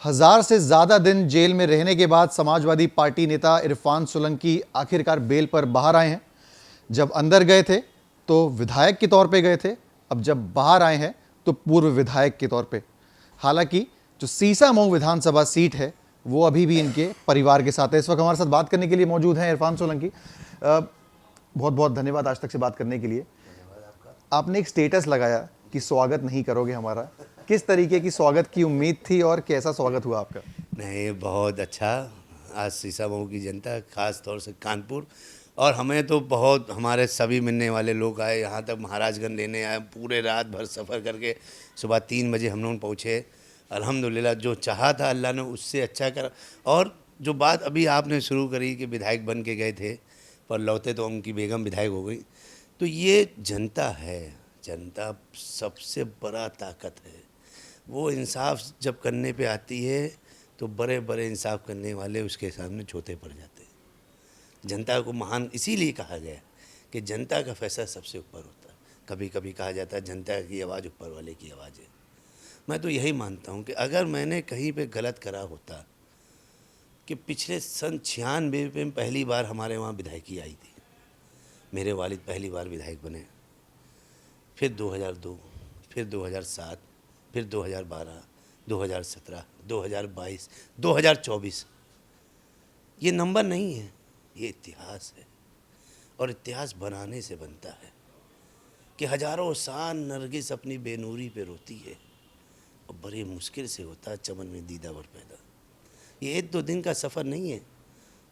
1000 से ज्यादा दिन जेल में रहने के बाद समाजवादी पार्टी नेता इरफान सोलंकी आखिरकार बेल पर बाहर आए हैं। जब अंदर गए थे तो विधायक के तौर पे गए थे, अब जब बाहर आए हैं तो पूर्व विधायक के तौर पे। हालांकि जो सीसामऊ विधानसभा सीट है वो अभी भी इनके परिवार के साथ है। इस वक्त हमारे साथ बात करने के लिए मौजूद हैं इरफान सोलंकी। बहुत बहुत धन्यवाद आज तक से बात करने के लिए। आपने एक स्टेटस लगाया कि स्वागत नहीं करोगे हमारा, किस तरीके की स्वागत की उम्मीद थी और कैसा स्वागत हुआ आपका? नहीं, बहुत अच्छा। आज सीसामऊ की जनता, ख़ास तौर से कानपुर, और हमें तो बहुत, हमारे सभी मिलने वाले लोग आए, यहाँ तक महाराजगंज लेने आए, पूरे रात भर सफ़र करके सुबह 3 बजे हम लोग पहुँचे। अल्हम्दुलिल्लाह, जो चाहा था अल्लाह ने उससे अच्छा करा। और जो बात अभी आपने शुरू करी कि विधायक बन के गए थे पर लौटे तो उनकी बेगम विधायक हो गई, तो ये जनता है। जनता सबसे बड़ा ताकत है। वो इंसाफ जब करने पे आती है तो बड़े बड़े इंसाफ करने वाले उसके सामने छोटे पड़ जाते हैं। जनता को महान इसीलिए कहा गया कि जनता का फैसला सबसे ऊपर होता है। कभी कभी कहा जाता है जनता की आवाज़ ऊपर वाले की आवाज़ है। मैं तो यही मानता हूँ कि अगर मैंने कहीं पे गलत करा होता, कि पिछले सन 96 में पहली बार हमारे वहाँ विधायकी आई थी, मेरे वालिद पहली बार विधायक बने, फिर 2002, फिर 2007, फिर 2012, 2017, 2022, 2024। ये नंबर नहीं है, ये इतिहास है। और इतिहास बनाने से बनता है कि हजारों साल नरगिस अपनी बेनूरी पे रोती है और बड़ी मुश्किल से होता है चमन में दीदावर पैदा। ये 1-2 दिन का सफ़र नहीं है,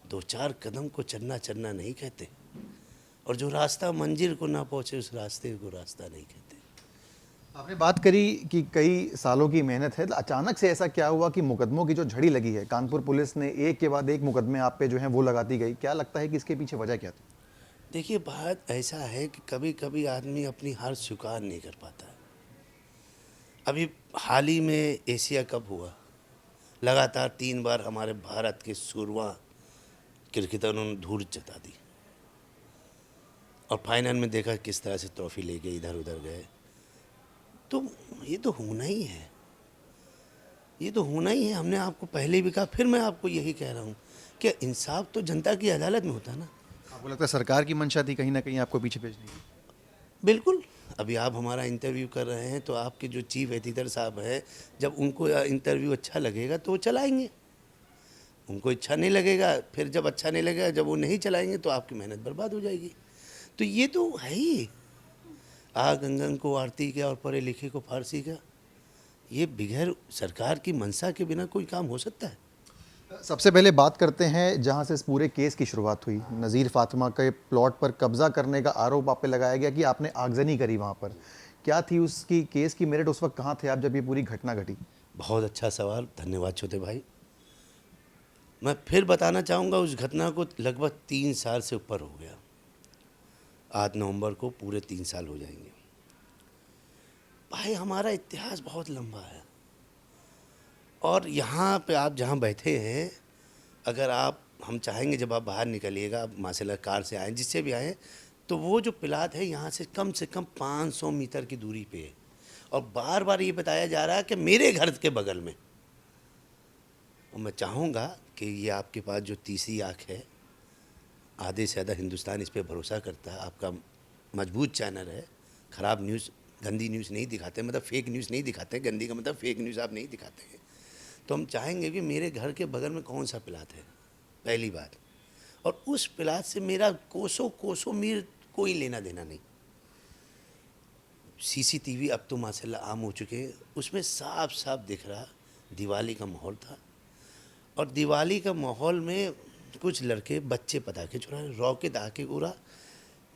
2-4 कदम को चलना चलना नहीं कहते। और जो रास्ता मंजिल को ना पहुँचे उस रास्ते को रास्ता नहीं कहते। आपने बात करी कि कई सालों की मेहनत है, तो अचानक से ऐसा क्या हुआ कि मुकदमों की जो झड़ी लगी है, कानपुर पुलिस ने एक के बाद एक मुकदमे आप पे जो हैं वो लगाती गई, क्या लगता है कि इसके पीछे वजह क्या थी? देखिए, बात ऐसा है कि कभी कभी आदमी अपनी हार स्वीकार नहीं कर पाता है। अभी हाल ही में एशिया कप हुआ, लगातार 3 बार हमारे भारत के सूरवा क्रिकेटरों ने धूल जता दी, और फाइनल में देखा किस तरह से ट्रॉफी ले गए, इधर उधर गए। तो ये तो होना ही है, ये तो होना ही है। हमने आपको पहले भी कहा, फिर मैं आपको यही कह रहा हूँ कि इंसाफ तो जनता की अदालत में होता है ना। आपको लगता है सरकार की मंशा थी कहीं ना कहीं आपको पीछे भेजने की? बिल्कुल। अभी आप हमारा इंटरव्यू कर रहे हैं तो आपके जो चीफ एडिटर साहब हैं, जब उनको इंटरव्यू अच्छा लगेगा तो वो चलाएंगे, उनको अच्छा नहीं लगेगा, फिर जब अच्छा नहीं लगेगा, जब वो नहीं चलाएंगे तो आपकी मेहनत बर्बाद हो जाएगी। तो ये तो है ही। आ गंगन को आरती क्या और पढ़े लिखे को फारसी क्या, ये बगैर सरकार की मंशा के बिना कोई काम हो सकता है? सबसे पहले बात करते हैं जहां से इस पूरे केस की शुरुआत हुई। नज़ीर फातिमा के प्लॉट पर कब्जा करने का आरोप आप पे लगाया गया कि आपने आगजनी करी वहां पर। क्या थी उसकी केस की मेरिट? उस वक्त कहाँ थे आप जब ये पूरी घटना घटी? बहुत अच्छा सवाल, धन्यवाद छोटे भाई। मैं फिर बताना चाहूँगा, उस घटना को लगभग 3 साल से ऊपर हो गया। 8 नवंबर को पूरे 3 साल हो जाएंगे। भाई, हमारा इतिहास बहुत लंबा है, और यहाँ पे आप जहाँ बैठे हैं, अगर आप, हम चाहेंगे जब आप बाहर निकलिएगा, आप माशाल्लाह कार से आएँ, जिससे भी आएँ, तो वो जो प्लाट है यहाँ से कम 500 मीटर की दूरी पे है। और बार बार ये बताया जा रहा है कि मेरे घर के बगल में। और मैं चाहूँगा कि ये आपके पास जो तीसरी आँख है, आधे से ज़्यादा हिंदुस्तान इस पर भरोसा करता है, आपका मजबूत चैनल है, ख़राब न्यूज़, गंदी न्यूज़ नहीं दिखाते, मतलब फेक न्यूज़ नहीं दिखाते, गंदी का मतलब फेक न्यूज़ आप नहीं दिखाते हैं। तो हम चाहेंगे कि मेरे घर के बगल में कौन सा प्लाट है, पहली बात। और उस प्लाट से मेरा कोसों कोसों मील कोई लेना देना नहीं। सीसीटीवी अब तो माशाल्लाह आम हो चुके हैं, उसमें साफ साफ दिख रहा दिवाली का माहौल था। और दिवाली का माहौल में कुछ लड़के बच्चे पटाखे चुरा रहे, रॉकेट आके पूरा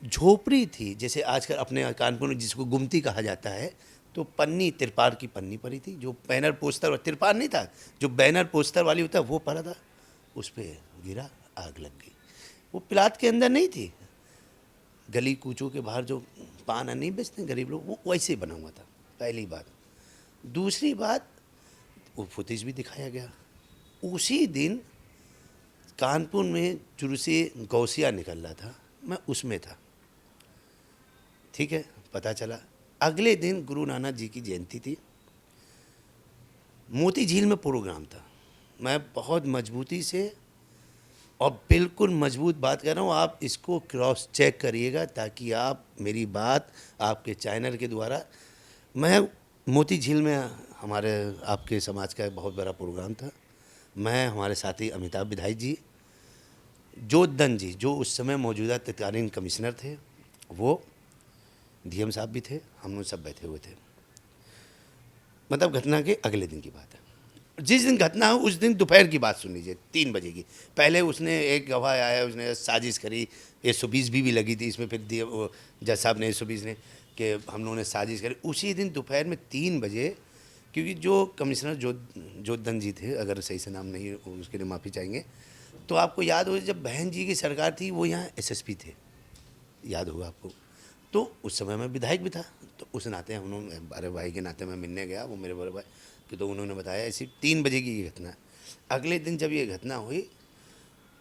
झोपड़ी थी, जैसे आजकल अपने कानपुर में जिसको गुमती कहा जाता है, तो पन्नी, तिरपाल की पन्नी पड़ी थी, जो बैनर पोस्टर, और तिरपाल नहीं था, जो बैनर पोस्टर वाली होता है वो पड़ा था, उस पर गिरा, आग लग गई। वो प्लाट के अंदर नहीं थी, गली कूचों के बाहर जो पान नहीं बेचते गरीब लोग, वो वैसे बना हुआ था, पहली बात। दूसरी बात, वो फुटेज भी दिखाया गया। उसी दिन कानपुर में जुलूसे गौसिया निकल रहा था, मैं उसमें था, ठीक है। पता चला अगले दिन गुरु नानक जी की जयंती थी। मोती झील में प्रोग्राम था। मैं बहुत मजबूती से और बिल्कुल मजबूत बात कर रहा हूँ, आप इसको क्रॉस चेक करिएगा ताकि आप मेरी बात आपके चैनल के द्वारा, मैं मोती झील में हमारे आपके समाज का एक बहुत बड़ा प्रोग्राम था। मैं, हमारे साथी अमिताभ विधायक जी, जोधन जी जो उस समय मौजूदा तत्कालीन कमिश्नर थे, वो डीएम साहब भी थे, हम लोग सब बैठे हुए थे। मतलब घटना के अगले दिन की बात है। जिस दिन घटना हो उस दिन दोपहर की बात सुन लीजिए, 3 बजे की। पहले उसने एक गवाह आया, उसने साजिश करी, 120 भी लगी थी इसमें, फिर जज साहब ने 120 ने कि हम लोगों ने साजिश करी। उसी दिन दोपहर में 3 बजे, क्योंकि जो कमिश्नर जोधन जी थे, अगर सही से नाम नहीं उसके लिए माफ़ी चाहेंगे, तो आपको याद हो जब बहन जी की सरकार थी वो यहाँ एसएसपी थे, याद होगा आपको। तो उस समय मैं विधायक भी था, तो उस नाते हम लोग, बड़े भाई के नाते मैं मिलने गया, वो मेरे बड़े भाई कि, तो उन्होंने बताया ऐसी 3 बजे की ये घटना है। अगले दिन जब ये घटना हुई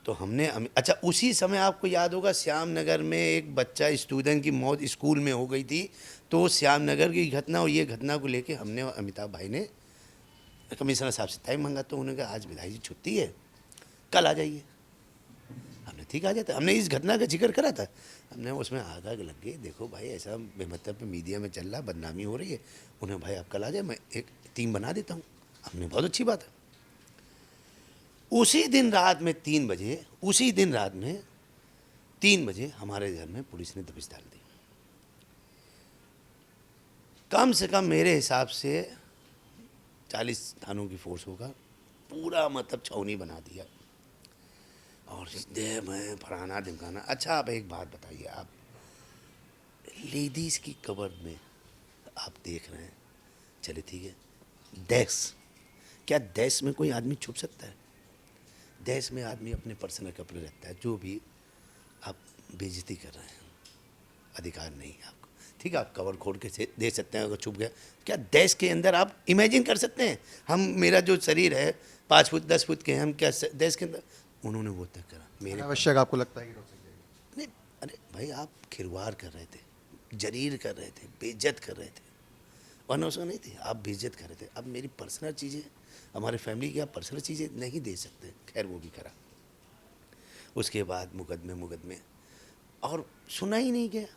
तो हमने, अच्छा उसी समय आपको याद होगा श्याम नगर में एक बच्चा स्टूडेंट की मौत स्कूल में हो गई थी। तो श्याम नगर की घटना और ये घटना को लेके हमने और अमिताभ भाई ने कमिश्नर साहब से टाइम मांगा। तो उन्होंने कहा आज विधायक जी छुट्टी है, कल आ जाइए। हमने ठीक आ जाता, हमने इस घटना का जिक्र करा था, हमने उसमें आग लग गई, देखो भाई ऐसा बेमतलब पे मीडिया में चल रहा, बदनामी हो रही है। उन्हें भाई आप कल आ जाए, मैं एक टीम बना देता हूँ। हमने बहुत अच्छी बात है। उसी दिन रात में 3 बजे, उसी दिन रात में 3 बजे हमारे घर में पुलिस ने दबिश डाल दी। कम से कम मेरे हिसाब से 40 थानों की फोर्स होगा, पूरा मतलब छावनी बना दिया और दे मैं फराना ढिमकाना। अच्छा आप एक बात बताइए, आप लेडीज़ की कवर में आप देख रहे हैं, चले ठीक है, देश, क्या देश में कोई आदमी छुप सकता है? देश में आदमी अपने पर्सनल कपड़े रखता है, जो भी आप बेइज्जती कर रहे हैं, अधिकार नहीं है आपको। ठीक है, आप कवर खोल के दे सकते हैं अगर छुप गया। क्या देश के अंदर आप इमेजिन कर सकते हैं, हम, मेरा जो शरीर है 5 फुट 10 फुट के, हम क्या देश के अंदर, उन्होंने वो तक करा। मेरे आवश्यक आपको लगता है कि रोक सकते नहीं, अरे भाई आप खिलवाड़ कर रहे थे, जरीर कर रहे थे, बेइज्जत कर रहे थे, वरना उसको नहीं थे, आप बेइज्जत कर रहे थे। अब मेरी पर्सनल चीज़ें, हमारे फैमिली की आप पर्सनल चीज़ें नहीं दे सकते। खैर वो भी करा। उसके बाद मुकदमे और सुना ही नहीं गया।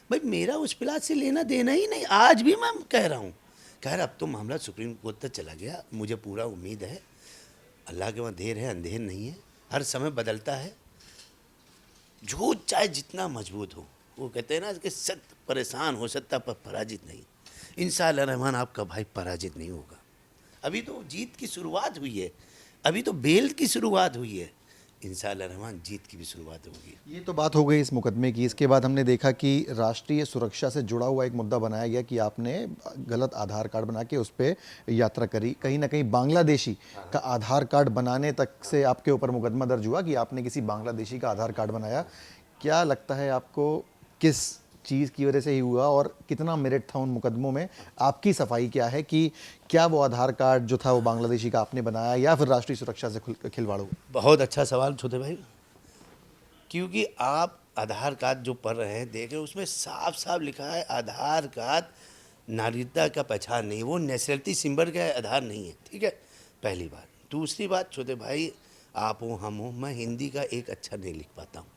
भाई मेरा उस पिलाज से लेना देना ही नहीं। आज भी मैं कह रहा हूँ, खैर अब तो मामला सुप्रीम कोर्ट तक चला गया, मुझे पूरा उम्मीद है, अल्लाह के वहाँ देर है अंधेर नहीं है, हर समय बदलता है। झूठ चाहे जितना मजबूत हो, वो कहते हैं ना कि सत्य परेशान हो सकता पर पराजित नहीं। इंशाअल्लाह रहमान आपका भाई पराजित नहीं होगा। अभी तो जीत की शुरुआत हुई है, अभी तो बेल की शुरुआत हुई है, इंशाअल्लाह रहमान जीत की भी शुरुआत होगी। ये तो बात हो गई इस मुकदमे की। इसके बाद हमने देखा कि राष्ट्रीय सुरक्षा से जुड़ा हुआ एक मुद्दा बनाया गया कि आपने गलत आधार कार्ड बना के उस पर यात्रा करी। कहीं ना कहीं बांग्लादेशी का आधार कार्ड बनाने तक से आपके ऊपर मुकदमा दर्ज हुआ कि आपने किसी बांग्लादेशी का आधार कार्ड बनाया। क्या लगता है आपको, किस चीज़ की वजह से ही हुआ और कितना मेरिट था उन मुकदमों में? आपकी सफाई क्या है कि क्या वो आधार कार्ड जो था वो बांग्लादेशी का आपने बनाया या फिर राष्ट्रीय सुरक्षा से खिलवाड़ हुआ? बहुत अच्छा सवाल छोटे भाई, क्योंकि आप आधार कार्ड जो पढ़ रहे हैं, देख रहे हैं, उसमें साफ साफ लिखा है आधार कार्ड नागरिकता का पहचान नहीं, वो नेशनलिटी सिंबल का आधार नहीं है। ठीक है, पहली बात। दूसरी बात छोटे भाई, आप हो हम हो, मैं हिंदी का एक अक्षर नहीं लिख पाता हूँ,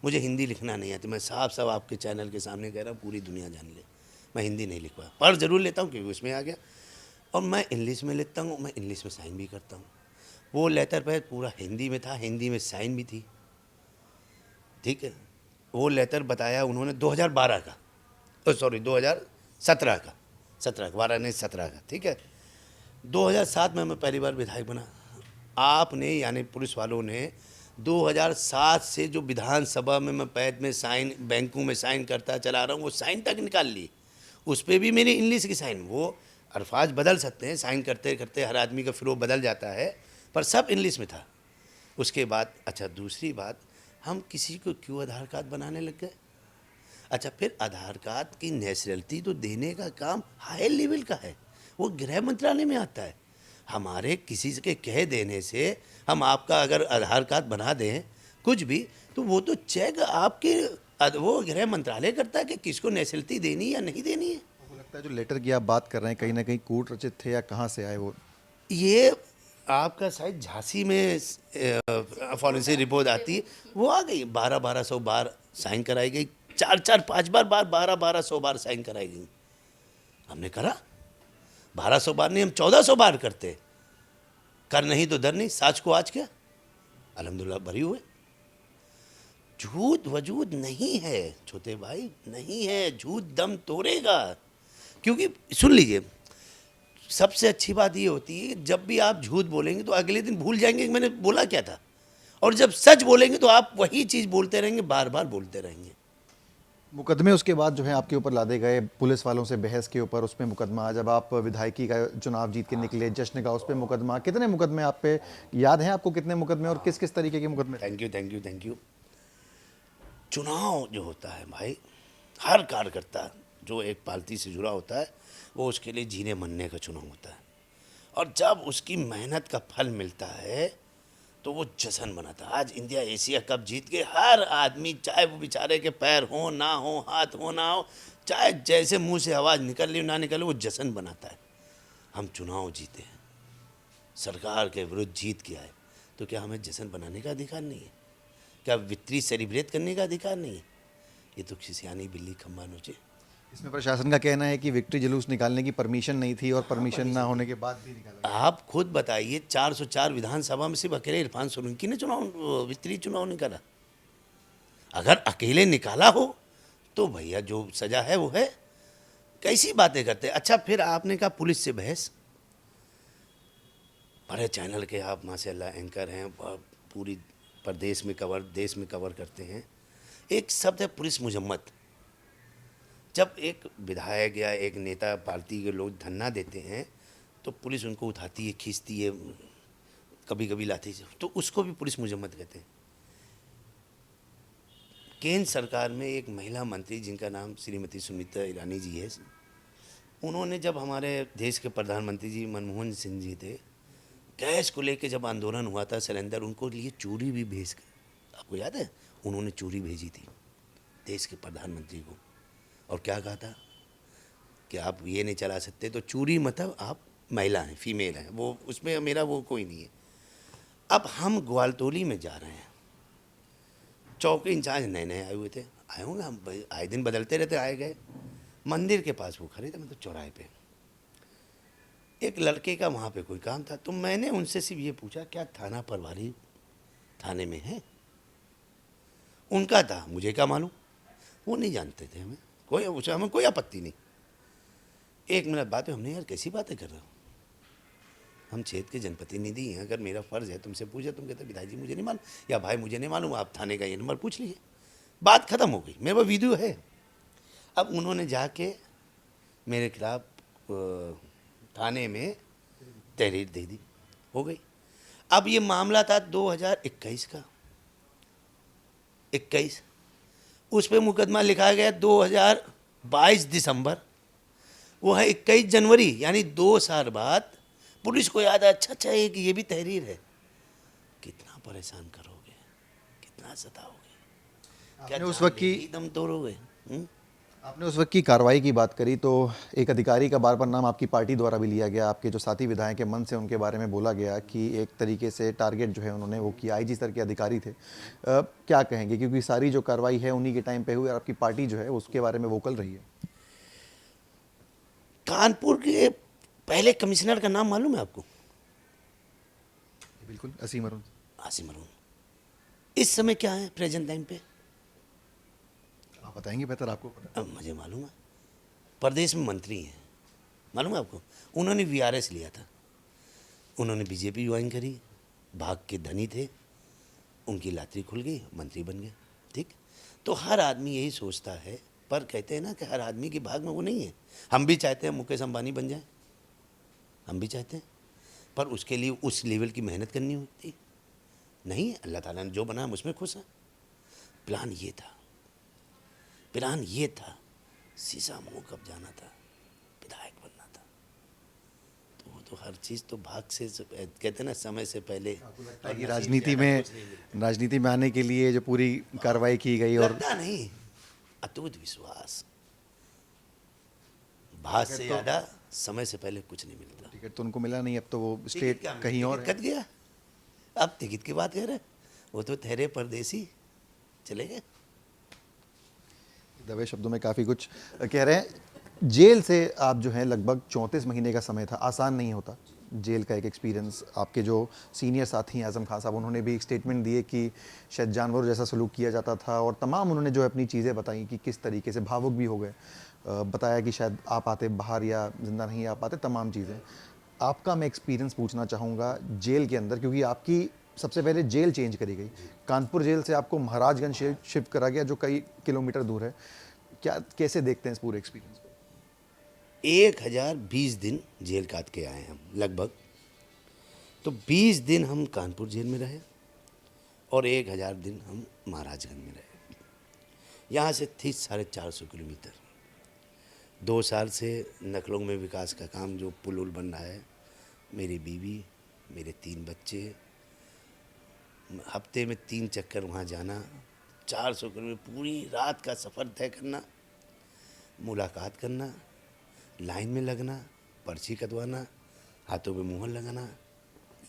मुझे हिंदी लिखना नहीं आती। मैं साफ साफ आपके चैनल के सामने कह रहा हूँ, पूरी दुनिया जान ले, मैं हिंदी नहीं लिख पाया, पढ़ जरूर लेता हूँ क्योंकि उसमें आ गया। और मैं इंग्लिश में लिखता हूँ, मैं इंग्लिश में साइन भी करता हूँ। वो लेटर पैड पूरा हिंदी में था, हिंदी में साइन भी थी। ठीक है, वो लेटर बताया उन्होंने 2012 का, सॉरी 2017 का, 12 नहीं 17 का। ठीक है, 2007 में मैं पहली बार विधायक बना। आपने यानी पुलिस वालों ने 2007 से जो विधानसभा में मैं पैड में साइन, बैंकों में साइन करता चला रहा हूँ, वो साइन तक निकाल ली। उस पर भी मेरी इंग्लिश की साइन, वो अल्फाज बदल सकते हैं, साइन करते करते हर आदमी का फ्लो बदल जाता है, पर सब इंग्लिश में था। उसके बाद अच्छा दूसरी बात, हम किसी को क्यों आधार कार्ड बनाने लग गए? अच्छा फिर आधार कार्ड की नेशनलिटी तो देने का काम हाई लेवल का है, वो गृह मंत्रालय में आता है। हमारे किसी के कह देने से हम आपका अगर आधार कार्ड बना दें कुछ भी, तो वो तो चेक आपके वो गृह मंत्रालय करता है कि किसको नेशनलिटी देनी या नहीं देनी है। लगता है जो लेटर की आप बात कर रहे हैं कहीं ना कहीं कूट रचित थे या कहाँ से आए वो? ये आपका शायद झांसी में फॉरेंसिक रिपोर्ट आती है, वो आ गई 1200 बार साइन कराई गई, 4-4 5 बार 1200 बार साइन कराई गई। हमने करा 1200 बार नहीं, हम 1400 बार करते। कर नहीं तो डर नहीं, साच को आज क्या, अल्हम्दुलिल्लाह बरी हुए। झूठ वजूद नहीं है छोटे भाई, नहीं है। झूठ दम तोड़ेगा। क्योंकि सुन लीजिए, सबसे अच्छी बात ये होती है जब भी आप झूठ बोलेंगे तो अगले दिन भूल जाएंगे कि मैंने बोला क्या था, और जब सच बोलेंगे तो आप वही चीज़ बोलते रहेंगे, बार बार बोलते रहेंगे। मुकदमे उसके बाद जो है आपके ऊपर लादे गए, पुलिस वालों से बहस के ऊपर, उस पर मुकदमा, जब आप विधायकी का चुनाव जीत के निकले, जश्न का, उस पर मुकदमा, कितने मुकदमे आप पे याद हैं आपको, कितने मुकदमे और किस किस तरीके के मुकदमे? Thank you thank you thank you. चुनाव जो होता है भाई, हर कार्यकर्ता जो एक पार्टी से जुड़ा होता है वो उसके लिए जीने मरने का चुनाव होता है, और जब उसकी मेहनत का फल मिलता है तो वो जश्न मनाता है। आज इंडिया एशिया कप जीत के हर आदमी, चाहे वो बेचारे के पैर हो ना हो, हाथ हो ना हो, चाहे जैसे मुंह से आवाज़ निकल रही हो ना निकले, वो जश्न बनाता है। हम चुनाव जीते हैं, सरकार के विरुद्ध जीत के आए, तो क्या हमें जश्न बनाने का अधिकार नहीं है? क्या विक्ट्री सेलिब्रेट करने का अधिकार नहीं है? ये तो खिसियानी बिल्ली खम्बा नोचे। इसमें प्रशासन का कहना है कि विक्ट्री जुलूस निकालने की परमिशन नहीं थी और परमिशन ना होने के बाद भी निकाला गया। आप खुद बताइए, 404 विधानसभा में सिर्फ अकेले इरफान सोलंकी ने चुनाव, विक्ट्री चुनाव निकाला। अगर अकेले निकाला हो तो भैया जो सजा है वो है। कैसी बातें करते हैं। अच्छा, फिर आपने कहा पुलिस से बहस। बड़े चैनल के आप माशाल्लाह एंकर हैं, पूरी प्रदेश में कवर, देश में कवर करते हैं। एक शब्द है पुलिस मुजम्मत। जब एक विधायक या एक नेता पार्टी के लोग धरना देते हैं तो पुलिस उनको उठाती है, खींचती है, कभी कभी लाती है, तो उसको भी पुलिस मुजम्मत कहते हैं। केंद्र सरकार में एक महिला मंत्री जिनका नाम श्रीमती सुमित्रा ईरानी जी है, उन्होंने जब हमारे देश के प्रधानमंत्री जी मनमोहन सिंह जी थे, गैस को लेके जब आंदोलन हुआ था, सिलेंडर, उनको लिए चूड़ी भी भेज कर, आपको याद है, उन्होंने चूड़ी भेजी थी देश के प्रधानमंत्री को, और क्या कहा था कि आप ये नहीं चला सकते, तो चूड़ी मतलब आप महिला हैं, फीमेल हैं, वो उसमें मेरा वो कोई नहीं है। अब हम ग्वालतोली में जा रहे हैं, चौकी इंचार्ज नए नए आए हुए थे, आए होंगे, हम आए दिन बदलते रहते, आए गए। मंदिर के पास वो खड़े थे, मतलब चौराहे पे, एक लड़के का वहाँ पे कोई काम था, तो मैंने उनसे सिर्फ ये पूछा क्या थाना प्रभारी थाने में है? उनका था, मुझे क्या मालूम, वो नहीं जानते थे हमें, कोई उसे हमें कोई आपत्ति नहीं। 1 मिनट बाद में हमने, यार कैसी बातें कर रहे हो, हम क्षेत्र के जनप्रतिनिधि हैं, अगर मेरा फ़र्ज़ है तुमसे पूछे, तुम कहते विधायक जी मुझे नहीं मालूम, या भाई मुझे नहीं मालूम, आप थाने का ये नंबर पूछ लीजिए, बात ख़त्म हो गई, मेरे पास वीडियो है। अब उन्होंने जाके मेरे खिलाफ थाने में तहरीर दे दी, हो गई। अब ये मामला था 2021 का, 21, उस पर मुकदमा लिखा गया 2022 दिसंबर, वो है 21 जनवरी, यानी 2 साल बाद पुलिस को याद है, अच्छा कि ये भी तहरीर है। कितना परेशान करोगे, कितना सताओगे, क्या आपने उस वक्त की दम तोड़ोगे? आपने उस वक्त की कार्रवाई की बात करी, तो एक अधिकारी का बार बार नाम आपकी पार्टी द्वारा भी लिया गया, आपके जो साथी विधायक के मन से उनके बारे में बोला गया कि एक तरीके से टारगेट जो है उन्होंने वो किया, आईजी स्तर के अधिकारी थे। क्या कहेंगे, क्योंकि सारी जो कार्रवाई है उन्हीं के टाइम पे हुई और आपकी पार्टी जो है उसके बारे में वोकल रही है। कानपुर के पहले कमिश्नर का नाम मालूम है आपको? बिल्कुल, असीम अरुण। आसिम अरुण। इस समय क्या है प्रेजेंट टाइम पे? आप बताएंगे, बेहतर आपको पता। अब मुझे मालूम है, प्रदेश में मंत्री हैं, मालूम है आपको, उन्होंने वीआरएस लिया था, उन्होंने बीजेपी ज्वाइन करी, भाग के धनी थे, उनकी लाटरी खुल गई, मंत्री बन गए। ठीक, तो हर आदमी यही सोचता है, पर कहते हैं ना कि हर आदमी के भाग में वो नहीं है। हम भी चाहते हैं मुकेश अंबानी बन जाए, हम भी चाहते हैं, पर उसके लिए उस लेवल की मेहनत करनी होती नहीं है। अल्लाह ताला ने जो बनाया उसमें खुश है। प्लान ये था, प्लान ये था, शीशा मुँह कब जाना था, विधायक बनना था, तो वो तो हर चीज़ तो भाग से कहते हैं ना, समय से पहले। राजनीति में आने के लिए जो पूरी कार्रवाई की गई, और लगता नहीं, अटूट विश्वास, भाग से ज़्यादा समय से पहले कुछ नहीं मिलता। टिकट तो उनको मिला नहीं, अब तो वो टिकट स्टेट क्या मिला? कहीं और टिकट है। कट गया। अब टिकट की बात कर रहे हैं, वो तो ठहरे परदेसी चले गए। दबे शब्दों में काफ़ी कुछ कह रहे हैं। जेल से आप जो हैं लगभग 34 महीने का समय था, आसान नहीं होता जेल का एक एक्सपीरियंस। आपके जो सीनियर साथी हैं आज़म खान साहब, उन्होंने भी एक स्टेटमेंट दिए कि शायद जानवरों जैसा सलूक किया जाता था, और तमाम उन्होंने जो है अपनी चीज़ें बताई कि किस तरीके से भावुक भी हो गए। बताया कि शायद आप आते बाहर या जिंदा नहीं आ पाते, तमाम चीज़ें। आपका मैं एक्सपीरियंस पूछना चाहूँगा जेल के अंदर, क्योंकि आपकी सबसे पहले जेल चेंज करी गई। कानपुर जेल से आपको महाराजगंज शिफ्ट करा गया, जो कई किलोमीटर दूर है। क्या कैसे देखते हैं इस पूरे एक्सपीरियंस को? 1020 दिन जेल काट के आए हम लगभग। तो 20 दिन हम कानपुर जेल में रहे और 1000 दिन हम महाराजगंज में रहे। यहाँ से थी 450 किलोमीटर। 2 साल से नकलों में विकास का काम जो पुल उल बन रहा है, मेरी बीवी, मेरे 3 बच्चे, हफ्ते में 3 चक्कर वहाँ जाना, 400 किलोमीटर पूरी रात का सफ़र तय करना, मुलाकात करना, लाइन में लगना, पर्ची कटवाना, हाथों पे मुहर लगाना,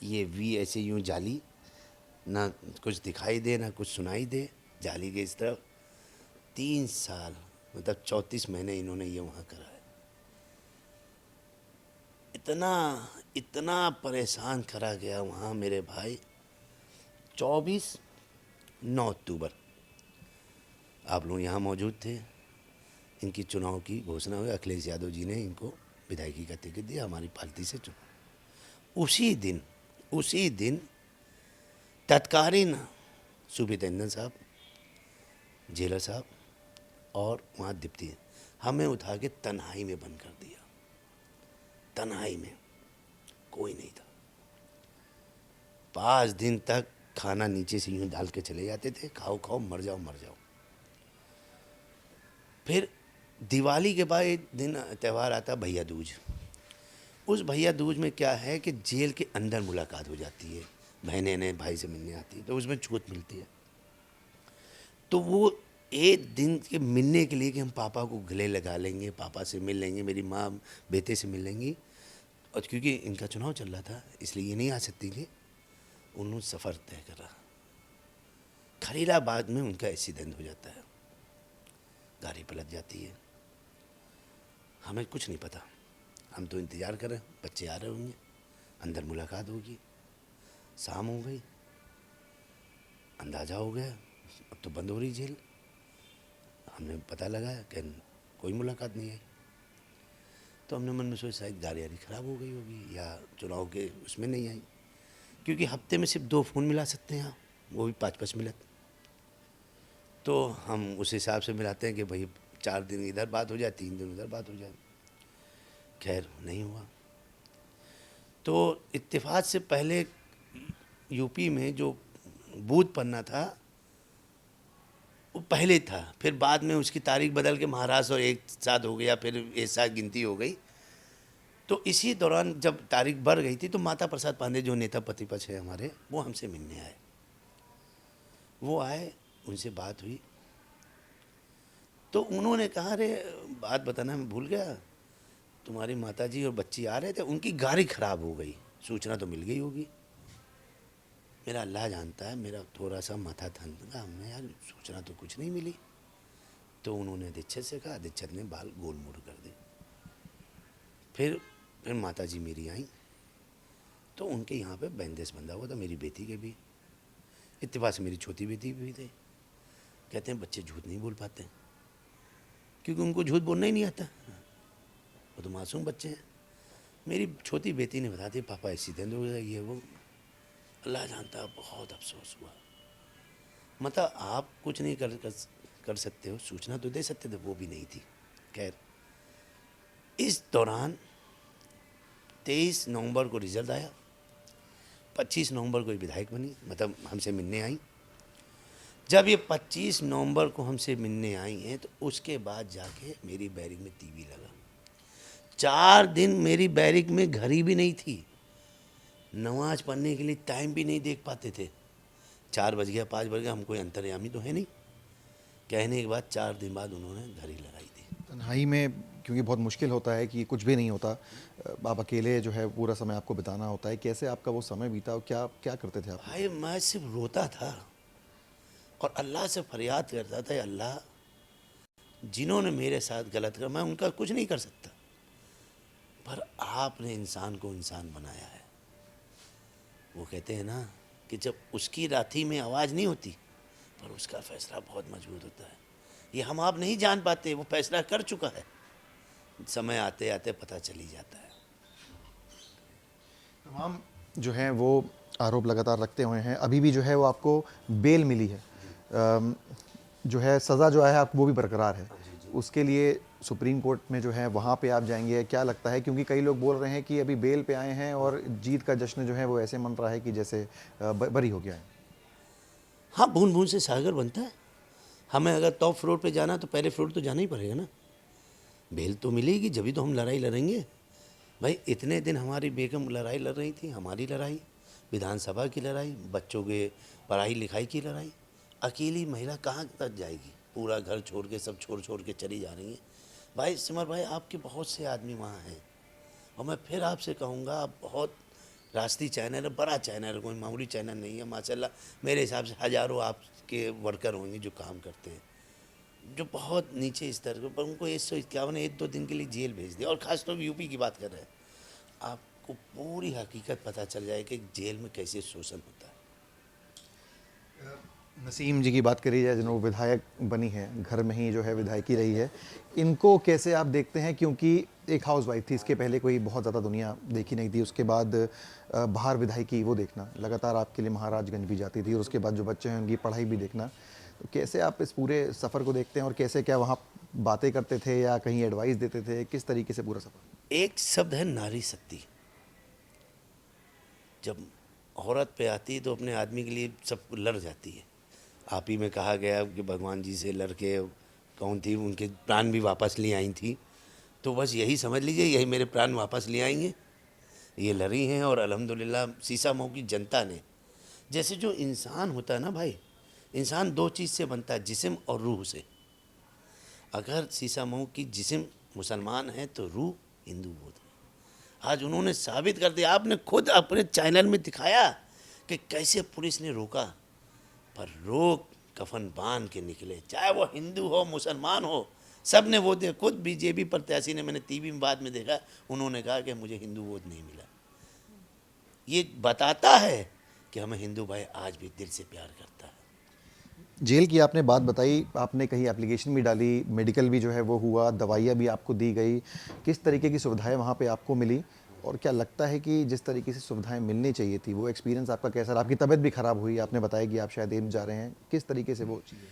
ये वी ऐसे यूँ जाली, ना कुछ दिखाई दे ना कुछ सुनाई दे, जाली के इस तरफ। 3 साल मतलब 34 महीने इन्होंने ये वहाँ करा है। इतना इतना परेशान करा गया वहाँ मेरे भाई। 9 अक्टूबर आप लोग यहाँ मौजूद थे। इनकी चुनाव की घोषणा हुई, अखिलेश यादव जी ने इनको विधायकी का टिकट दिया, हमारी पार्टी से चुना। उसी दिन तत्कालीन सुपरिटेंडेंट साहब, जेलर साहब और वहाँ डिप्टी हमें उठा के तन्हाई में बंद कर दिया। तन्हाई में कोई नहीं था। 5 दिन तक खाना नीचे से यूँ डाल के चले जाते थे, खाओ खाओ मर जाओ मर जाओ। फिर दिवाली के बाद एक दिन त्यौहार आता भैया दूज। उस भैया दूज में क्या है कि जेल के अंदर मुलाकात हो जाती है, बहनें ने भाई से मिलने आती है, तो उसमें छूट मिलती है। तो वो एक दिन के मिलने के लिए कि हम पापा को गले लगा लेंगे, पापा से मिल लेंगे, मेरी माँ बेटे से मिल लेंगी, और क्योंकि इनका चुनाव चल रहा था इसलिए ये नहीं आ सकती थी, उन्होंने सफ़र तय करा। खलीलाबाद में उनका एक्सीडेंट हो जाता है, गाड़ी पलट जाती है। हमें कुछ नहीं पता, हम तो इंतज़ार कर रहे हैं बच्चे आ रहे होंगे, अंदर मुलाकात होगी। शाम हो गई, अंदाज़ा हो गया अब तो बंद हो रही जेल। हमने पता लगाया कि कोई मुलाकात नहीं आई। तो हमने मन में सोचा शायद गाड़ी वाड़ी ख़राब हो गई होगी या चुनाव के उसमें नहीं आई, क्योंकि हफ्ते में सिर्फ 2 फ़ोन मिला सकते हैं, वो भी 5-5 मिनट। तो हम उस हिसाब से मिलाते हैं कि भाई 4 दिन इधर बात हो जाए, 3 दिन उधर बात हो जाए। खैर नहीं हुआ। तो इत्तेफाक से पहले यूपी में जो बूथ पन्ना था वो पहले था, फिर बाद में उसकी तारीख बदल के महाराष्ट्र और एक साथ हो गया, फिर एक साथ गिनती हो गई। तो इसी दौरान जब तारीख बढ़ गई थी तो माता प्रसाद पांडे जो नेता प्रतिपक्ष है हमारे, वो हमसे मिलने आए। वो आए, उनसे बात हुई तो उन्होंने कहा, अरे बात बताना मैं भूल गया, तुम्हारी माताजी और बच्ची आ रहे थे, उनकी गाड़ी ख़राब हो गई, सूचना तो मिल गई होगी। मेरा अल्लाह जानता है, मेरा थोड़ा सा माथा ठनका, हमने यार सूचना तो कुछ नहीं मिली। तो उन्होंने अधीक्षक से कहा, अधीक्षक ने बाल गोल मोड़ कर दी। फिर माताजी मेरी आई तो उनके यहाँ पे बैंडेज बंधा हुआ था, मेरी बेटी के भी, इत्तेफाक से मेरी छोटी बेटी भी थे। कहते हैं बच्चे झूठ नहीं बोल पाते क्योंकि उनको झूठ बोलना ही नहीं आता, वो तो मासूम बच्चे हैं। मेरी छोटी बेटी ने बता दिया पापा एक्सीडेंट हो गया, ये वो। अल्लाह जानता है बहुत अफसोस हुआ। मतलब आप कुछ नहीं कर सकते हो, सूचना तो दे सकते थे, वो भी नहीं थी। खैर इस दौरान 23 नवंबर को रिजल्ट आया, 25 नवंबर को विधायक बनी, मतलब हमसे मिलने आई। जब ये 25 नवंबर को हमसे मिलने आई हैं तो उसके बाद जाके मेरी बैरिक में टीवी लगा। 4 दिन मेरी बैरिक में घड़ी भी नहीं थी, नमाज पढ़ने के लिए टाइम भी नहीं देख पाते थे। 4 बज गया, 5 बज गया, हम कोई अंतर्यामी तो है नहीं। कहने के बाद 4 दिन बाद उन्होंने घड़ी लगाई थी। तन्हाई में क्योंकि बहुत मुश्किल होता है कि कुछ भी नहीं होता, आप अकेले जो है पूरा समय आपको बिताना होता है, कैसे आपका वो समय बीता और क्या क्या करते थे आप? भाई मैं सिर्फ रोता था और अल्लाह से फरियाद करता था, अल्लाह जिन्होंने मेरे साथ गलत किया मैं उनका कुछ नहीं कर सकता, पर आपने इंसान को इंसान बनाया है। वो कहते हैं ना कि जब उसकी राथी में आवाज़ नहीं होती पर उसका फैसला बहुत मजबूत होता है। ये हम आप नहीं जान पाते, वो फैसला कर चुका है, समय आते आते पता चल ही जाता है। तमाम जो हैं वो आरोप लगातार रखते हुए हैं, अभी भी जो है वो आपको बेल मिली है, जो है सज़ा जो है आपको वो भी बरकरार है, उसके लिए सुप्रीम कोर्ट में जो है वहाँ पे आप जाएंगे, क्या लगता है? क्योंकि कई लोग बोल रहे हैं कि अभी बेल पे आए हैं और जीत का जश्न जो है वो ऐसे मन रहा है कि जैसे बरी हो गया है। हाँ, बूंद बूंद से सागर बनता है। हमें अगर टॉप फ्लोर पे जाना तो पहले फ्लोर तो जाना ही पड़ेगा ना। बेल तो मिलेगी जभी तो हम लड़ाई लड़ेंगे। भाई इतने दिन हमारी बेगम लड़ाई लड़ रही थी, हमारी लड़ाई, विधानसभा की लड़ाई, बच्चों के पढ़ाई लिखाई की लड़ाई। अकेली महिला कहाँ तक जाएगी? पूरा घर छोड़ के, सब छोड़ छोड़ के चली जा रही हैं। भाई सिमर भाई, आपके बहुत से आदमी वहाँ हैं और मैं फिर आपसे कहूँगा, आप बहुत राष्ट्रीय चैनल है, बड़ा चैनल है, कोई मामूली चैनल नहीं है माशाल्लाह। मेरे हिसाब से हज़ारों आपके वर्कर होंगे जो काम करते हैं, जो बहुत नीचे स्तर के, पर उनको 151 1-2 दिन के लिए जेल भेज दिया। और ख़ासतौर पर यूपी की बात कर रहे हैं, आपको पूरी हकीकत पता चल जाए कि जेल में कैसे शोषण होता है। नसीम जी की बात करी जाए, जिन्होंने विधायक बनी है, घर में ही जो है विधायकी रही है, इनको कैसे आप देखते हैं? क्योंकि एक हाउसवाइफ थी, इसके पहले कोई बहुत ज़्यादा दुनिया देखी नहीं थी, उसके बाद बाहर विधायकी वो देखना, लगातार आपके लिए महाराजगंज भी जाती थी और उसके बाद जो बच्चे हैं उनकी पढ़ाई भी देखना, तो कैसे आप इस पूरे सफ़र को देखते हैं और कैसे, क्या वहाँ बातें करते थे या कहीं एडवाइस देते थे, किस तरीके से पूरा सफ़र? एक शब्द है नारी शक्ति। जब औरत पे आती है तो अपने आदमी के लिए सब लड़ जाती है। आप ही में कहा गया कि भगवान जी से लड़ के कौन थी, उनके प्राण भी वापस ले आई थी। तो बस यही समझ लीजिए, यही मेरे प्राण वापस ले आएंगे। ये लड़ी हैं और अल्हम्दुलिल्लाह सीसामऊ की जनता ने, जैसे जो इंसान होता है ना भाई, इंसान दो चीज़ से बनता है, जिस्म और रूह से। अगर सीसामऊ की जिस्म मुसलमान है तो रूह हिंदू बौद्ध है। आज उन्होंने साबित कर दिया, आपने खुद अपने चैनल में दिखाया कि कैसे पुलिस ने रोका, पर रोक कफन बांध के निकले, चाहे वो हिंदू हो मुसलमान हो, सब ने वो दे। खुद बीजेपी प्रत्याशी ने, मैंने टीवी में बाद में देखा, उन्होंने कहा कि मुझे हिंदू वोट नहीं मिला। ये बताता है कि हमें हिंदू भाई आज भी दिल से प्यार करता है। जेल की आपने बात बताई, आपने कहीं एप्लीकेशन भी डाली, मेडिकल भी जो है वो हुआ, दवाइयाँ भी आपको दी गई, किस तरीके की सुविधाएं वहाँ पे आपको मिली? और क्या लगता है कि जिस तरीके से सुविधाएं मिलनी चाहिए थी, वो एक्सपीरियंस आपका कैसा रहा? आपकी तबीयत भी ख़राब हुई, आपने बताया कि आप शायद एम्स जा रहे हैं, किस तरीके से वो चीज़ें?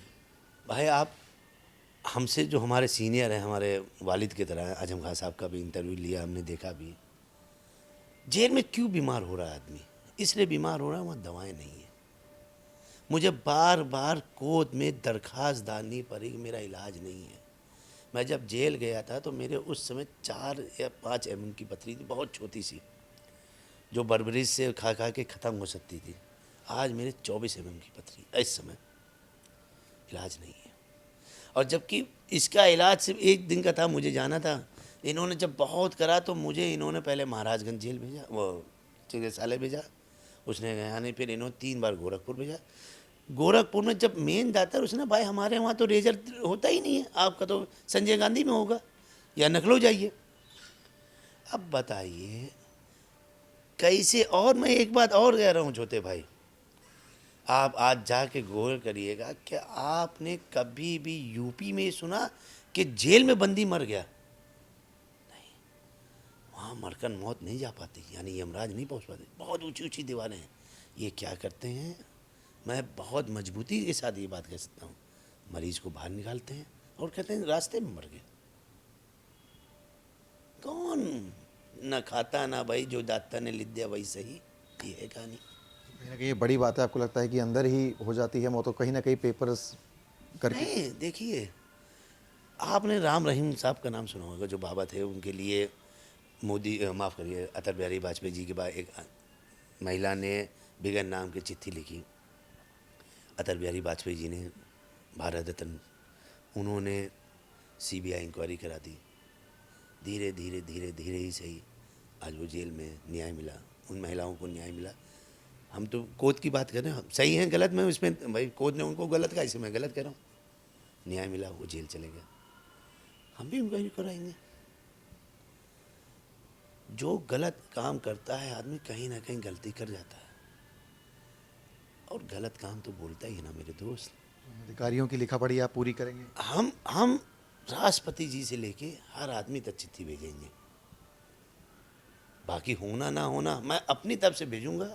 भाई आप हमसे जो हमारे सीनियर हैं, हमारे वालिद की तरह हैं, आजम खान साहब का भी इंटरव्यू लिया हमने, देखा भी जेल में क्यों बीमार हो रहा है आदमी। इसलिए बीमार हो रहा है वहाँ दवाएं नहीं है। मुझे बार बार कोर्ट में दरख्वास्त डालनी पड़ी कि मेरा इलाज नहीं है। मैं जब जेल गया था तो मेरे उस समय 4 या 5 mm की पथरी थी, बहुत छोटी सी, जो बर्बरीज से खा खा के ख़त्म हो सकती थी। आज मेरे 24 mm की पथरी, इस समय इलाज नहीं है। और जबकि इसका इलाज सिर्फ 1 दिन का था, मुझे जाना था। इन्होंने जब बहुत करा तो मुझे इन्होंने पहले महाराजगंज जेल भेजा, वो चिकित्सालय भेजा, उसने गया नहीं, फिर इन्होंने 3 बार गोरखपुर भेजा। गोरखपुर में जब मेन जाता है उसने, भाई हमारे वहाँ तो रेजर होता ही नहीं है, आपका तो संजय गांधी में होगा या नखलो जाइए। अब बताइए कैसे। और मैं एक बात और कह रहा हूँ छोटे भाई, आप आज जाके गौर करिएगा कि आपने कभी भी यूपी में सुना कि जेल में बंदी मर गया? नहीं, वहाँ मरकर मौत नहीं जा पाती, यानी यमराज नहीं पहुँच पाते। बहुत ऊंची ऊंची दीवारें हैं। ये क्या करते हैं, मैं बहुत मजबूती के साथ ये बात कह सकता हूँ, मरीज को बाहर निकालते हैं और कहते हैं रास्ते में मर गए। कौन न खाता ना भाई, जो दाता ने लिख दिया वही सही, ये है कहानी। कहीं ना कहीं ये बड़ी बात है, आपको लगता है कि अंदर ही हो जाती है मौत, तो कहीं ना कहीं पेपर्स करके? नहीं, देखिए, आपने राम रहीम साहब का नाम सुना होगा, जो बाबा थे। उनके लिए मोदी, माफ़ करिए, अटल बिहारी वाजपेयी जी के बाद एक महिला ने बिगन नाम की चिट्ठी लिखी। अटल बिहारी वाजपेयी जी ने भारत रत्न, उन्होंने सीबीआई इंक्वायरी करा दी, धीरे धीरे धीरे धीरे ही सही आज वो जेल में न्याय मिला, उन महिलाओं को न्याय मिला। हम तो कोर्ट की बात कर रहे हैं, हम सही हैं गलत में उसमें, भाई कोर्ट ने उनको गलत कहा, इसे मैं गलत कह रहा हूँ। न्याय मिला, वो जेल चले गए, हम भी इंक्वायरी कराएंगे। जो गलत काम करता है आदमी कहीं ना कहीं गलती कर जाता है, और गलत काम तो बोलता ही है ना मेरे दोस्त। अधिकारियों की लिखा पढ़ी आप पूरी करेंगे? हम राष्ट्रपति जी से लेके हर आदमी तक चिट्ठी भेजेंगे। बाकी होना ना होना मैं अपनी तरफ से भेजूंगा।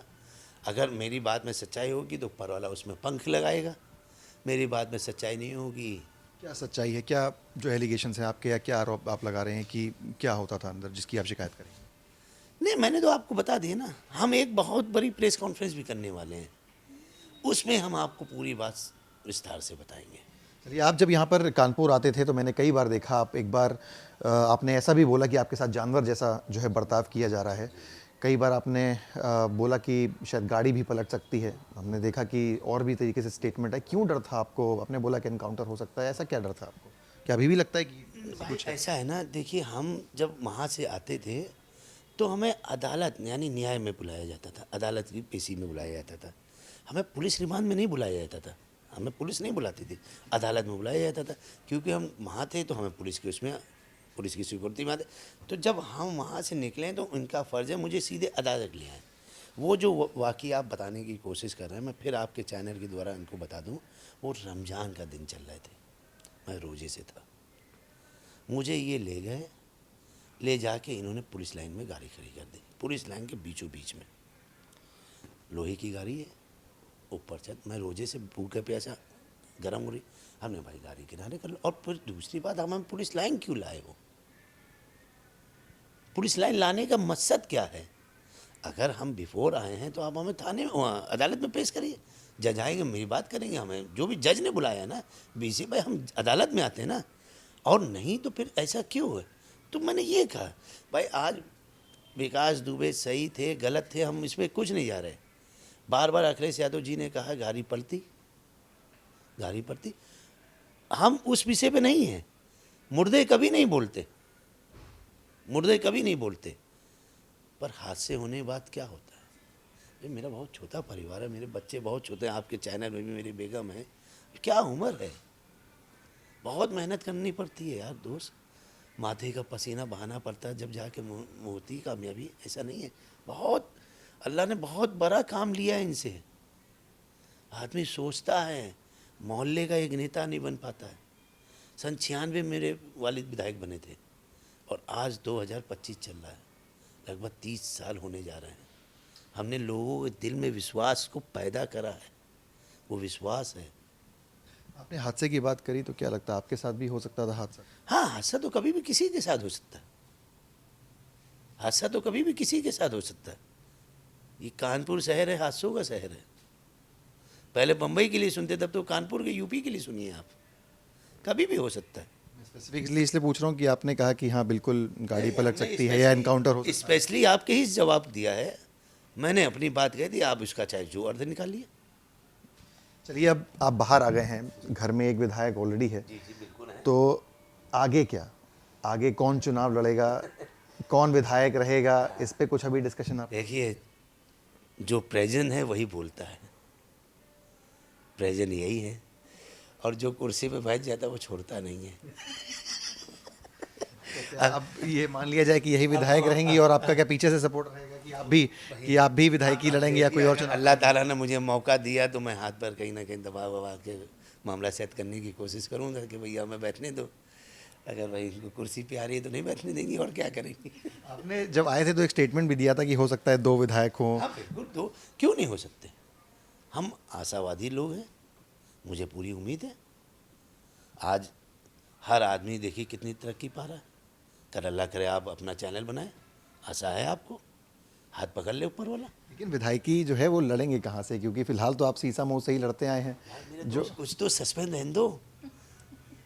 अगर मेरी बात में सच्चाई होगी तो ऊपर वाला उसमें पंख लगाएगा, मेरी बात में सच्चाई नहीं होगी। क्या सच्चाई है, क्या जो एलिगेशन है आपके, या क्या आरोप आप लगा रहे हैं कि क्या होता था अंदर जिसकी आप शिकायत करेंगे? नहीं, मैंने तो आपको बता दिया ना, हम एक बहुत बड़ी प्रेस कॉन्फ्रेंस भी करने वाले हैं, उसमें हम आपको पूरी बात विस्तार से बताएंगे। चलिए, आप जब यहाँ पर कानपुर आते थे तो मैंने कई बार देखा, आप एक बार आपने ऐसा भी बोला कि आपके साथ जानवर जैसा जो है बर्ताव किया जा रहा है। कई बार आपने बोला कि शायद गाड़ी भी पलट सकती है। हमने देखा कि और भी तरीके से स्टेटमेंट है। क्यों डर था आपको? आपने बोला कि एनकाउंटर हो सकता है, ऐसा क्या डर था आपको? क्या अभी भी लगता है कि कुछ ऐसा है ना, देखिए हम जब वहाँ से आते थे तो हमें अदालत यानी न्याय में बुलाया जाता था, अदालत की पेशी में बुलाया जाता था। हमें पुलिस रिमांड में नहीं बुलाया जाता था, हमें पुलिस नहीं बुलाती थी, अदालत में बुलाया जाता था। क्योंकि हम वहाँ थे तो हमें पुलिस की उसमें, पुलिस की सिक्योरिटी में आते। तो जब हम वहाँ से निकले तो उनका फ़र्ज़ है मुझे सीधे अदालत ले आए। वो जो वाक़ई आप बताने की कोशिश कर रहे हैं, मैं फिर आपके चैनल के द्वारा इनको बता दूँ, वो रमज़ान का दिन चल रहे थे, मैं रोज़े से था। मुझे ये ले गए, ले जाके इन्होंने पुलिस लाइन में गाड़ी खड़ी कर दी, पुलिस लाइन के बीचों बीच में। लोहे की गाड़ी है, ऊपर छत, मैं रोजे से भूखे प्यासा, गर्म हो रही, हमने भाई गाड़ी किनारे कर लो। और फिर दूसरी बात, हम पुलिस लाइन क्यों लाए? वो पुलिस लाइन लाने का मकसद क्या है? अगर हम बिफोर आए हैं तो आप हमें थाने में, अदालत में पेश करिए, जज आएंगे, मेरी बात करेंगे। हमें जो भी जज ने बुलाया ना, बीसी भाई हम अदालत में आते हैं ना, और नहीं तो फिर ऐसा क्यों है? तो मैंने ये कहा भाई आज विकास दुबे सही थे गलत थे, हम इसमें कुछ नहीं जा रहे। बार बार अखिलेश यादव जी ने कहा गाड़ी पलटी, गाड़ी पलटी, हम उस विषय पे नहीं हैं। मुर्दे कभी नहीं बोलते, मुर्दे कभी नहीं बोलते। पर हादसे होने के बाद क्या होता है? ये मेरा बहुत छोटा परिवार है, मेरे बच्चे बहुत छोटे हैं, आपके चैनल में भी मेरी बेगम है, क्या उम्र है, बहुत मेहनत करनी पड़ती है यार दोस्त, माथे का पसीना बहाना पड़ता है जब जाके होती कामयाबी। ऐसा नहीं है, बहुत अल्लाह ने बहुत बड़ा काम लिया है इनसे। आदमी सोचता है, मोहल्ले का एक नेता नहीं बन पाता है। सन 96 मेरे वालिद विधायक बने थे, और आज 2025 चल रहा है, लगभग 30 साल होने जा रहे हैं। हमने लोगों के दिल में विश्वास को पैदा करा है, वो विश्वास है। आपने हादसे की बात करी तो क्या लगता है आपके साथ भी हो सकता था हादसा? हाँ, हादसा तो कभी भी किसी के साथ हो सकता है, हादसा तो कभी भी किसी के साथ हो सकता है। ये कानपुर शहर है, हादसों का शहर है। पहले बम्बई के लिए सुनते, तब तो कानपुर के यूपी के लिए सुनिए आप, कभी भी हो सकता है। स्पेसिफिकली इसलिए पूछ रहा हूँ कि आपने कहा कि हाँ बिल्कुल गाड़ी पलट सकती है या एनकाउंटर हो सकता है। स्पेशली आपके ही जवाब दिया है, मैंने अपनी बात कह दी, आप उसका चाहे जो अर्थ निकालिए। चलिए, अब आप बाहर आ गए हैं, घर में एक विधायक ऑलरेडी है, जी जी बिल्कुल है। तो आगे क्या? आगे कौन चुनाव लड़ेगा, कौन विधायक रहेगा, इस पे कुछ अभी डिस्कशन आप? देखिए, जो प्रेजेंट है वही बोलता है, प्रेजेंट यही है, और जो कुर्सी पे बैठ जाता है वो छोड़ता नहीं है। अब ये मान लिया जाए कि यही विधायक रहेंगी, और आपका क्या पीछे से सपोर्ट रहेगा कि आप भी विधायकी लड़ेंगे या कोई और चुनाव? अल्लाह ताला ने मुझे मौका दिया तो मैं हाथ पर कहीं ना कहीं दबा वबा के मामला सेट करने की कोशिश करूंगा कि भैया हमें बैठने दो। अगर भाई इनको कुर्सी पे आ रही है तो नहीं बैठने देंगे, और क्या करेंगे। आपने जब आए थे तो एक स्टेटमेंट भी दिया था कि हो सकता है 2 विधायक हों। हाँ बिल्कुल, तो क्यों नहीं हो सकते? हम आशावादी लोग हैं, मुझे पूरी उम्मीद है। आज हर आदमी देखिए कितनी तरक्की पा रहा है। कर अल्लाह करे आप अपना चैनल बनाएं, आशा है आपको, हाथ पकड़ ले ऊपर वाला। लेकिन विधायकी जो है वो लड़ेंगे कहाँ से? क्योंकि फिलहाल तो आप सीसा मऊ से ही लड़ते आए हैं। जो कुछ तो सस्पेंस रहने दो,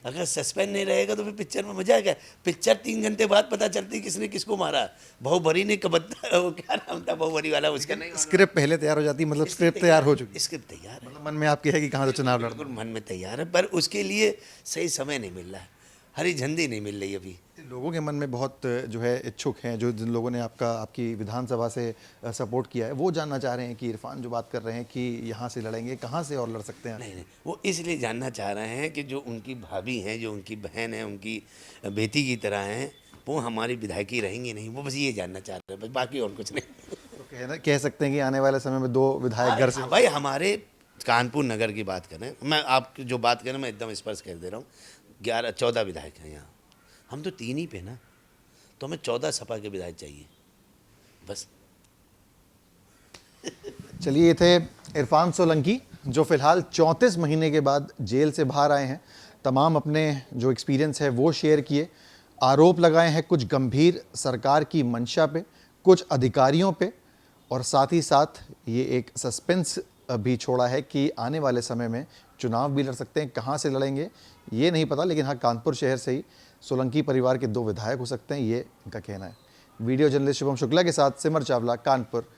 अगर सस्पेंस नहीं रहेगा तो फिर पिक्चर में मजा आएगा। पिक्चर 3 घंटे बाद पता चलती किसने किसको मारा। बहुबरी ने कबत्ता, वो क्या नाम था बहुबरी वाला, उसका नहीं, स्क्रिप्ट पहले तैयार हो जाती, मतलब स्क्रिप्ट तैयार हो चुकी, स्क्रिप्ट तैयार है, मतलब मन में आपके है कि कहाँ तो चुनाव लड़ना। बिल्कुल मन में तैयार है, पर उसके लिए सही समय नहीं मिल रहा है। हरी झंडी नहीं मिल रही अभी। लोगों के मन में बहुत जो है इच्छुक हैं, जो जिन लोगों ने आपकी विधानसभा से सपोर्ट किया है, वो जानना चाह रहे हैं कि इरफान जो बात कर रहे हैं कि यहाँ से लड़ेंगे, कहाँ से और लड़ सकते हैं? नहीं, वो इसलिए जानना चाह रहे हैं कि जो उनकी भाभी हैं, जो उनकी बहन है, उनकी बेटी की तरह हैं, वो हमारी विधायकी रहेंगी नहीं, वो बस ये जानना चाह रहे हैं, बस बाकी और कुछ नहीं। तो कह सकते हैं कि आने वाले समय में 2 विधायक घर से। हाँ भाई, हमारे कानपुर नगर की बात करें, मैं आप जो बात करें मैं एकदम स्पष्ट कर दे रहा हूँ, 14 विधायक हैं यहाँ, हम तो 3 ही पे ना, तो हमें 14 सपा के विधायक चाहिए बस। चलिए, ये थे इरफान सोलंकी, जो फिलहाल 34 महीने के बाद जेल से बाहर आए हैं। तमाम अपने जो एक्सपीरियंस है वो शेयर किए, आरोप लगाए हैं कुछ गंभीर सरकार की मंशा पे, कुछ अधिकारियों पे, और साथ ही साथ ये एक सस्पेंस भी छोड़ा है कि आने वाले समय में चुनाव भी लड़ सकते हैं। कहाँ से लड़ेंगे ये नहीं पता, लेकिन हाँ, कानपुर शहर से ही सोलंकी परिवार के 2 विधायक हो सकते हैं, ये इनका कहना है। वीडियो जर्नलिस्ट शुभम शुक्ला के साथ सिमर चावला, कानपुर।